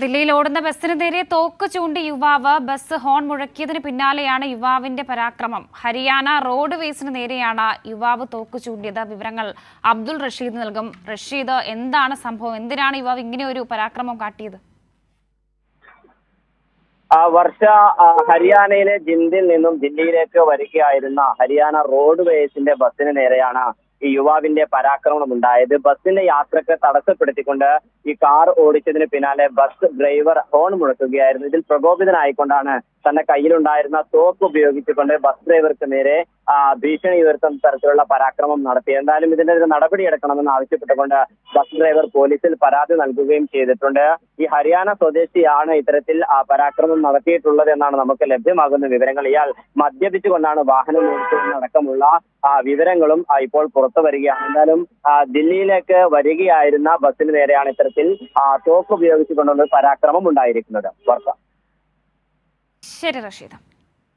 ദില്ലിയിൽ ഓടുന്ന ബസ്സിന് നേരെ തോക്ക് ചൂണ്ടി യുവാവ് ബസ് ഹോൺ മുഴക്കിയതിന് പിന്നാലെയാണ് യുവാവിന്റെ പരാക്രമം. ഹരിയാന റോഡ് വേസിന് നേരെയാണ് യുവാവ് തോക്ക് ചൂണ്ടിയത്. വിവരങ്ങൾ അബ്ദുൾ റഷീദ് നൽകും. റഷീദ്, എന്താണ് സംഭവം? എന്തിനാണ് യുവാവ് ഇങ്ങനെ ഒരു പരാക്രമം കാട്ടിയത്? വർഷ ഹരിയാനയിലെ ജിന്ദിൽ നിന്നും ദില്ലിയിലേക്ക് വരികയായിരുന്ന ഹരിയാന റോഡ് വേസിന്റെ ബസ്സിന് നേരെയാണ് ഈ യുവാവിന്റെ പരാക്രമണം ഉണ്ടായത്. ബസ്സിന്റെ യാത്രക്ക് തടസ്സപ്പെടുത്തിക്കൊണ്ട് ഈ കാർ ഓടിച്ചതിന് പിന്നാലെ ബസ് ഡ്രൈവർ ഹോൺ മുഴക്കുകയായിരുന്നു. ഇതിൽ പ്രകോപിതനായിക്കൊണ്ടാണ് തന്റെ കയ്യിലുണ്ടായിരുന്ന തോക്ക് ഉപയോഗിച്ചുകൊണ്ട് ബസ് ഡ്രൈവർക്ക് നേരെ ഭീഷണി ഉയർത്തുന്ന തരത്തിലുള്ള പരാക്രമം നടത്തി. എന്തായാലും ഇതിന്റെ ഒരു നടപടിയെടുക്കണമെന്ന് ആവശ്യപ്പെട്ടുകൊണ്ട് ബസ് ഡ്രൈവർ പോലീസിൽ പരാതി നൽകുകയും ചെയ്തിട്ടുണ്ട്. ഈ ഹരിയാന സ്വദേശിയാണ് ഇത്തരത്തിൽ പരാക്രമം നടത്തിയിട്ടുള്ളത് എന്നാണ് നമുക്ക് ലഭ്യമാകുന്ന വിവരങ്ങൾ. ഇയാൾ മദ്യപിച്ചുകൊണ്ടാണ് വാഹനം ഓടിച്ചതെന്നടക്കമുള്ള വിവരങ്ങളും ഇപ്പോൾ പുറത്തു വരികയാണ്. എന്തായാലും ദില്ലിയിലേക്ക് വരികയായിരുന്ന ബസ്സിന് നേരെയാണ് ഇത്തരത്തിൽ തോക്ക് ഉപയോഗിച്ചുകൊണ്ടുള്ള പരാക്രമം ഉണ്ടായിരിക്കുന്നത്. ശരി റഷീദ്.